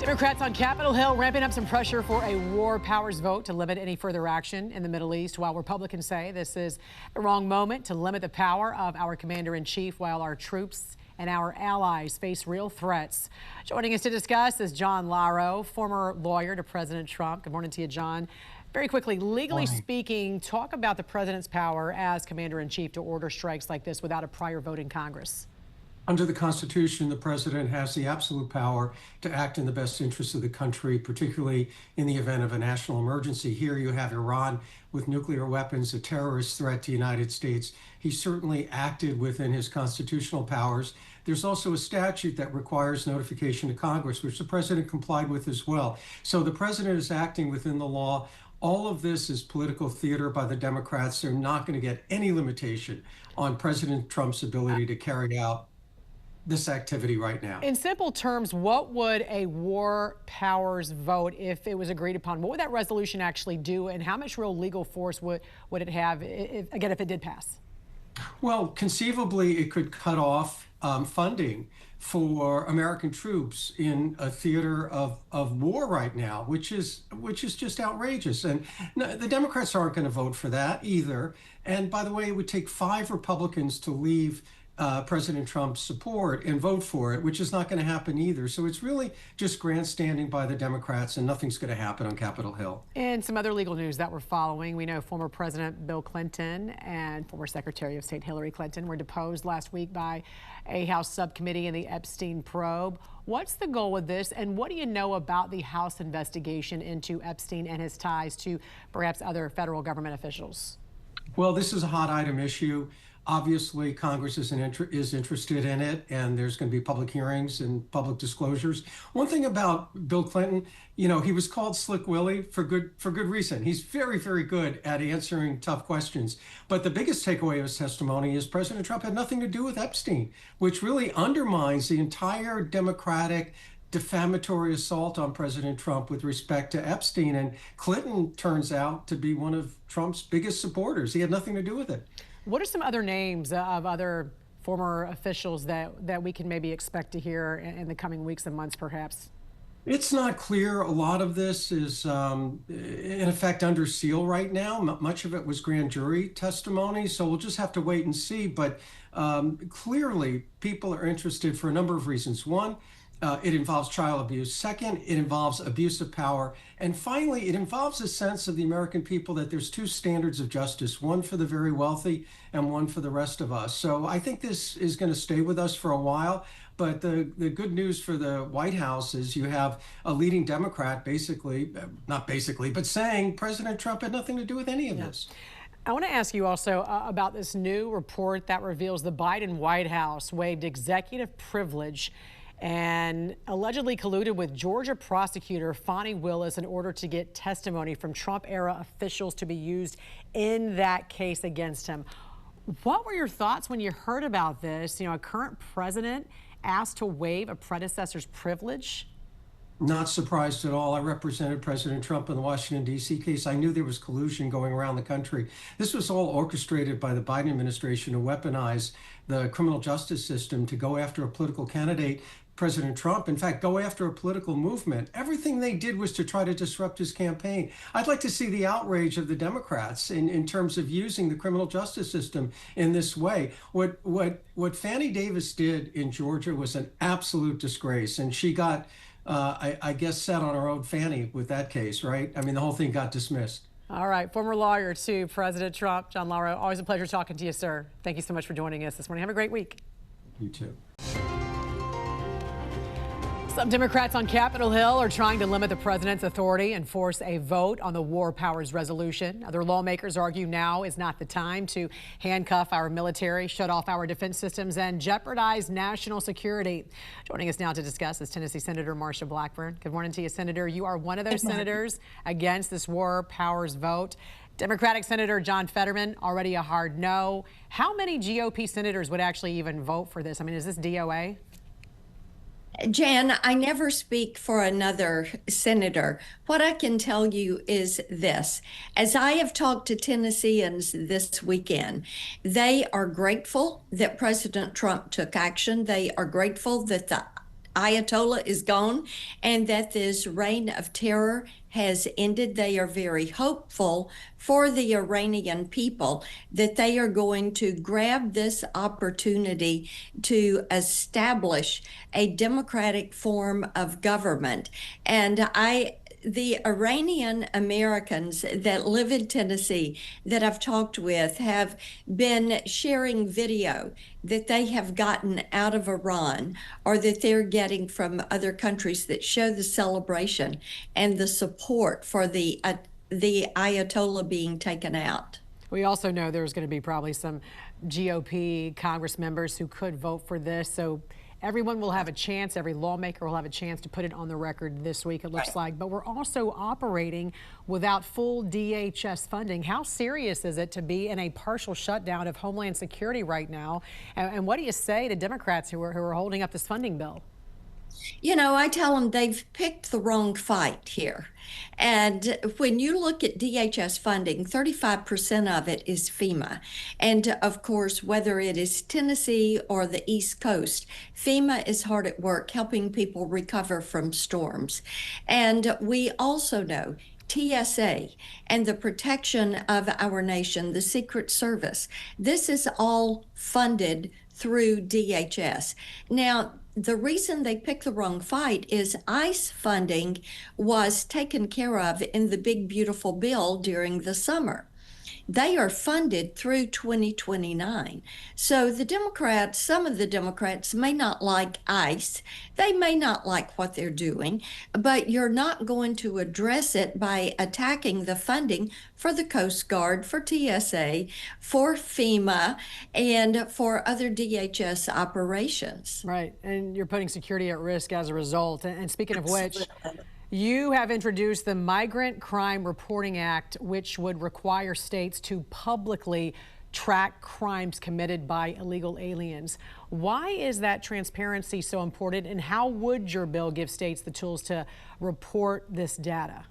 Democrats on Capitol Hill ramping up some pressure for a war powers vote to limit any further action in the Middle East, while Republicans say this is the wrong moment to limit the power of our commander-in-chief while our troops and our allies face real threats. Joining us to discuss is John Lauro, former lawyer to President Trump. Good morning to you, John. Very quickly, legally speaking, talk about the president's power as commander-in-chief to order strikes like this without a prior vote in Congress. Under the Constitution, the president has the absolute power to act in the best interest of the country, particularly in the event of a national emergency. Here you have Iran with nuclear weapons, a terrorist threat to the United States. He certainly acted within his constitutional powers. There's also a statute that requires notification to Congress, which the president complied with as well. So the president is acting within the law. All of this is political theater by the Democrats. They're not going to get any limitation on President Trump's ability to carry out this activity right now. In simple terms, what would a war powers vote, if it was agreed upon, what would that resolution actually do, and how much real legal force would it have, if it did pass? Well, conceivably, it could cut off funding for American troops in a theater of war right now, which is just outrageous. And no, the Democrats aren't going to vote for that either. And by the way, it would take 5 Republicans to leave President Trump's support and vote for it, which is not going to happen either. So it's really just grandstanding by the Democrats, and nothing's going to happen on Capitol Hill. And some other legal news that we're following. We know former President Bill Clinton and former Secretary of State Hillary Clinton were deposed last week by a House subcommittee in the Epstein probe. What's the goal with this, and what do you know about the House investigation into Epstein and his ties to perhaps other federal government officials? Well, this is a hot item issue. Obviously, Congress is interested in it, and there's going to be public hearings and public disclosures. One thing about Bill Clinton, he was called Slick Willie for good reason. He's very, very good at answering tough questions. But the biggest takeaway of his testimony is President Trump had nothing to do with Epstein, which really undermines the entire Democratic defamatory assault on President Trump with respect to Epstein. And Clinton turns out to be one of Trump's biggest supporters. He had nothing to do with it. What are some other names of other former officials that we can maybe expect to hear in the coming weeks and months, perhaps? It's not clear. A lot of this is, in effect, under seal right now. Much of it was grand jury testimony, so we'll just have to wait and see. But clearly, people are interested for a number of reasons. One, it involves child abuse. Second, it involves abuse of power. And finally, it involves a sense of the American people that there's 2 standards of justice, one for the very wealthy and one for the rest of us. So I think this is going to stay with us for a while. But the good news for the White House is you have a leading Democrat but saying President Trump had nothing to do with any of this. I want to ask you also about this new report that reveals the Biden White House waived executive privilege and allegedly colluded with Georgia prosecutor Fani Willis in order to get testimony from Trump-era officials to be used in that case against him. What were your thoughts when you heard about this? A current president asked to waive a predecessor's privilege? Not surprised at all. I represented President Trump in the Washington, D.C. case. I knew there was collusion going around the country. This was all orchestrated by the Biden administration to weaponize the criminal justice system to go after a political candidate, President Trump, in fact, go after a political movement. Everything they did was to try to disrupt his campaign. I'd like to see the outrage of the Democrats in terms of using the criminal justice system in this way. What Fannie Davis did in Georgia was an absolute disgrace, and she got I guess set on her own fanny with that case, right? I mean, the whole thing got dismissed. All right, former lawyer to President Trump, John Lauro, always a pleasure talking to you, sir. Thank you so much for joining us this morning. Have a great week. You too. Some Democrats on Capitol Hill are trying to limit the president's authority and force a vote on the war powers resolution. Other lawmakers argue now is not the time to handcuff our military, shut off our defense systems, and jeopardize national security. Joining us now to discuss is Tennessee Senator Marsha Blackburn. Good morning to you, Senator. You are one of those senators against this war powers vote. Democratic Senator John Fetterman, already a hard no. How many GOP senators would actually even vote for this? I mean, is this DOA? Jan, I never speak for another senator. What I can tell you is this. As I have talked to Tennesseans this weekend, they are grateful that President Trump took action. They are grateful that the Ayatollah is gone and that this reign of terror has ended. They are very hopeful for the Iranian people that they are going to grab this opportunity to establish a democratic form of government. And the Iranian Americans that live in Tennessee that I've talked with have been sharing video that they have gotten out of Iran or that they're getting from other countries that show the celebration and the support for the Ayatollah being taken out. We also know there's going to be probably some GOP Congress members who could vote for this. So everyone will have a chance, every lawmaker will have a chance to put it on the record this week, it looks like. But we're also operating without full DHS funding. How serious is it to be in a partial shutdown of Homeland Security right now? And what do you say to Democrats who are holding up this funding bill? You know, I tell them they've picked the wrong fight here. And when you look at DHS funding, 35% of it is FEMA. And of course, whether it is Tennessee or the East Coast, FEMA is hard at work helping people recover from storms. And we also know TSA and the protection of our nation, the Secret Service, this is all funded through DHS. Now, the reason they picked the wrong fight is ICE funding was taken care of in the big, beautiful bill during the summer. They are funded through 2029. So the Democrats, some of the Democrats may not like ICE. They may not like what they're doing, but you're not going to address it by attacking the funding for the Coast Guard, for TSA, for FEMA, and for other DHS operations. Right, and you're putting security at risk as a result. And speaking of which, you have introduced the Migrant Crime Reporting Act, which would require states to publicly track crimes committed by illegal aliens. Why is that transparency so important, and how would your bill give states the tools to report this data?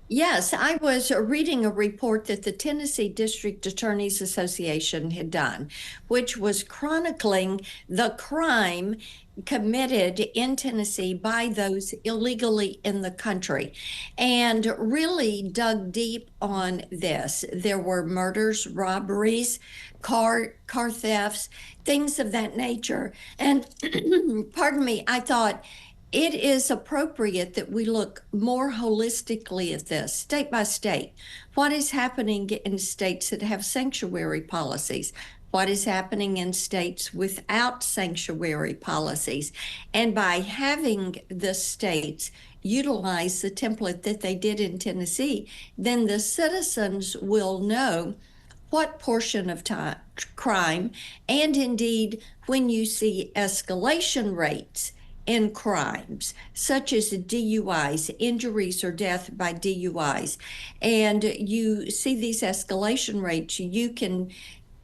Yes, I was reading a report that the Tennessee District Attorneys Association had done, which was chronicling the crime committed in Tennessee by those illegally in the country, and really dug deep on this. There were murders, robberies, car thefts, things of that nature. And pardon me, I thought it is appropriate that we look more holistically at this, state by state. What is happening in states that have sanctuary policies? What is happening in states without sanctuary policies? And by having the states utilize the template that they did in Tennessee, then the citizens will know what portion of crime, and indeed when you see escalation rates in crimes, such as DUIs, injuries or death by DUIs, and you see these escalation rates, you can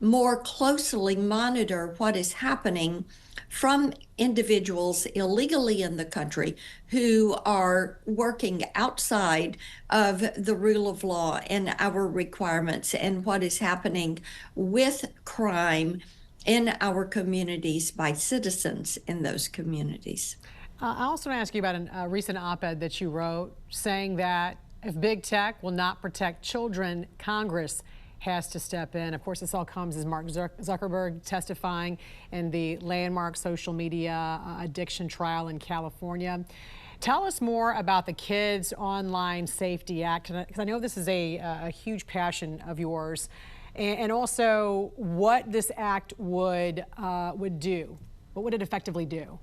more closely monitor what is happening from individuals illegally in the country who are working outside of the rule of law and our requirements, and what is happening with crime in our communities by citizens in those communities. I also want to ask you about a recent op-ed that you wrote saying that if big tech will not protect children, Congress has to step in. Of course, this all comes as Mark Zuckerberg testifying in the landmark social media addiction trial in California. Tell us more about the Kids Online Safety Act, because I know this is a huge passion of yours, and also what this act would do. What would it effectively do?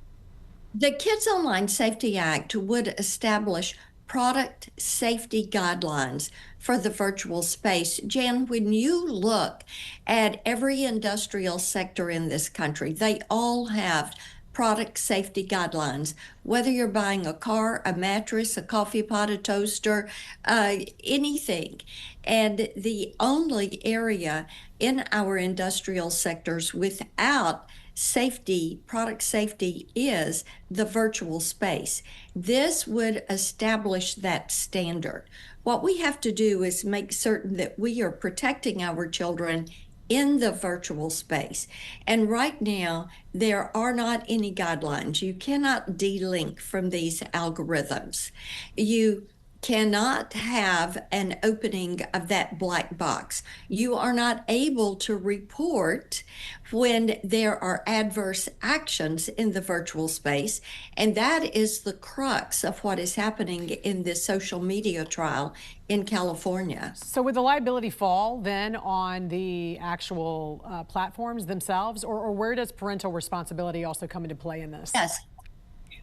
The Kids Online Safety Act would establish product safety guidelines for the virtual space. Jan, when you look at every industrial sector in this country, they all have product safety guidelines, whether you're buying a car, a mattress, a coffee pot, a toaster, anything. And the only area in our industrial sectors without safety, product safety, is the virtual space. This would establish that standard. What we have to do is make certain that we are protecting our children in the virtual space. And right now, there are not any guidelines. You cannot delink from these algorithms. You cannot have an opening of that black box. You are not able to report when there are adverse actions in the virtual space. And that is the crux of what is happening in this social media trial in California. So would the liability fall then on the actual platforms themselves, or where does parental responsibility also come into play in this? Yes.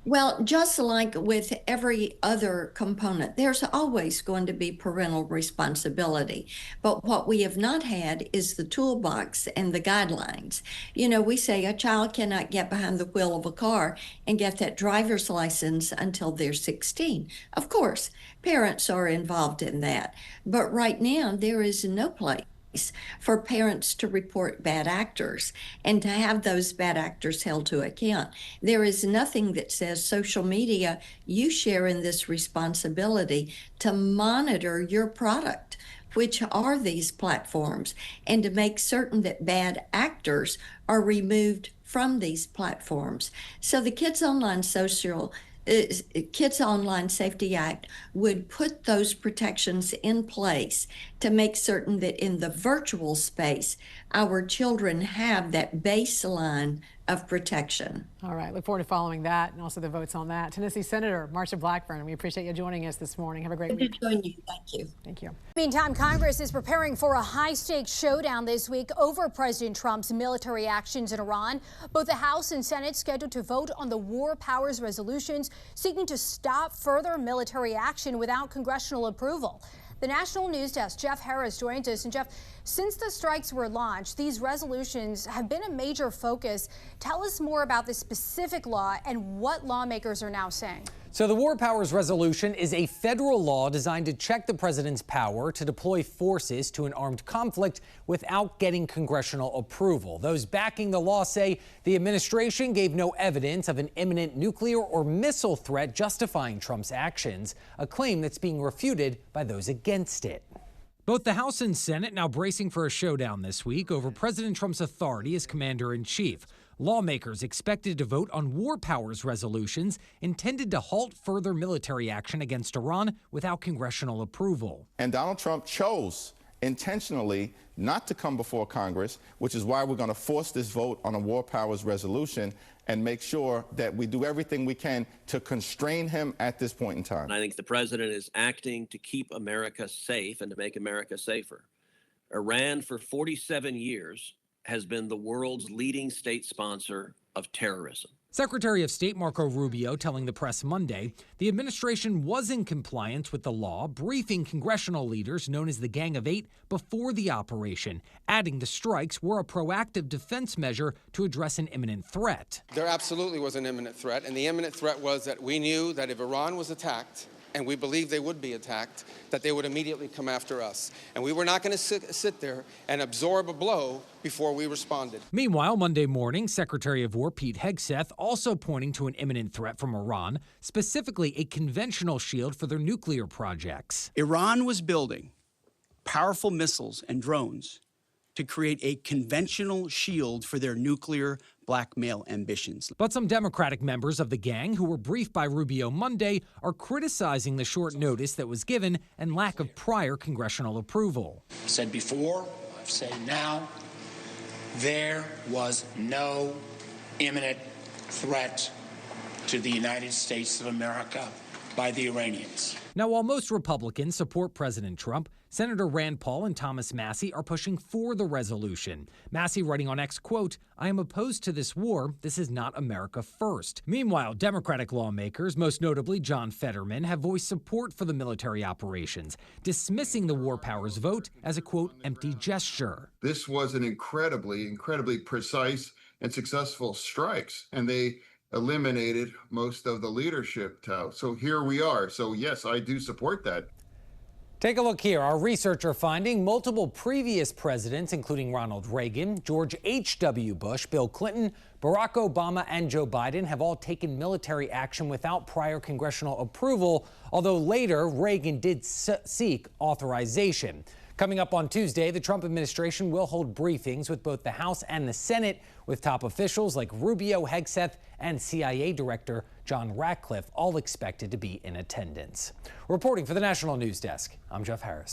Well, just like with every other component, there's always going to be parental responsibility. But what we have not had is the toolbox and the guidelines. You know, we say a child cannot get behind the wheel of a car and get that driver's license until they're 16. Of course, parents are involved in that. But right now, there is no place for parents to report bad actors and to have those bad actors held to account. There is nothing that says social media, you share in this responsibility to monitor your product, which are these platforms, and to make certain that bad actors are removed from these platforms. So the Kids Online Safety Act would put those protections in place to make certain that in the virtual space, our children have that baseline of protection. All right, look forward to following that and also the votes on that. Tennessee Senator Marsha Blackburn, we appreciate you joining us this morning. Have a great week. Good to join you. Thank you. Thank you. Meantime, Congress is preparing for a high-stakes showdown this week over President Trump's military actions in Iran. Both the House and Senate scheduled to vote on the war powers resolutions seeking to stop further military action without congressional approval. The National News Desk, Jeff Harris, joins us. And Jeff, since the strikes were launched, these resolutions have been a major focus. Tell us more about this specific law and what lawmakers are now saying. So the War Powers Resolution is a federal law designed to check the president's power to deploy forces to an armed conflict without getting congressional approval. Those backing the law say the administration gave no evidence of an imminent nuclear or missile threat justifying Trump's actions, a claim that's being refuted by those against it. Both the House and Senate now bracing for a showdown this week over President Trump's authority as commander-in-chief. Lawmakers expected to vote on war powers resolutions intended to halt further military action against Iran without congressional approval. And Donald Trump chose intentionally not to come before Congress, which is why we're going to force this vote on a war powers resolution and make sure that we do everything we can to constrain him at this point in time. I think the president is acting to keep America safe and to make America safer. Iran, for 47 years, has been the world's leading state sponsor of terrorism. Secretary of State Marco Rubio telling the press Monday the administration was in compliance with the law, briefing congressional leaders known as the Gang of Eight before the operation, adding the strikes were a proactive defense measure to address an imminent threat. There absolutely was an imminent threat, and the imminent threat was that we knew that if Iran was attacked, and we believed they would be attacked, that they would immediately come after us. And we were not going to sit there and absorb a blow before we responded. Meanwhile, Monday morning, Secretary of War Pete Hegseth also pointing to an imminent threat from Iran, specifically a conventional shield for their nuclear projects. Iran was building powerful missiles and drones to create a conventional shield for their nuclear blackmail ambitions. But some Democratic members of the gang who were briefed by Rubio Monday are criticizing the short notice that was given and lack of prior congressional approval. I've said before, I've said now, there was no imminent threat to the United States of America by the Iranians. Now, while most Republicans support President Trump, Senator Rand Paul and Thomas Massie are pushing for the resolution. Massie writing on X, quote, "I am opposed to this war. This is not America first." Meanwhile, Democratic lawmakers, most notably John Fetterman, have voiced support for the military operations, dismissing the war powers vote as a, quote, empty gesture. This was an incredibly precise and successful strikes, and they eliminated most of the leadership. So here we are. So yes, I do support that. Take a look here. Our researcher finding multiple previous presidents, including Ronald Reagan, George H.W. Bush, Bill Clinton, Barack Obama, and Joe Biden, have all taken military action without prior congressional approval, although later Reagan did seek authorization. Coming up on Tuesday, the Trump administration will hold briefings with both the House and the Senate, with top officials like Rubio, Hegseth, and CIA Director John Ratcliffe all expected to be in attendance. Reporting for the National News Desk, I'm Jeff Harris.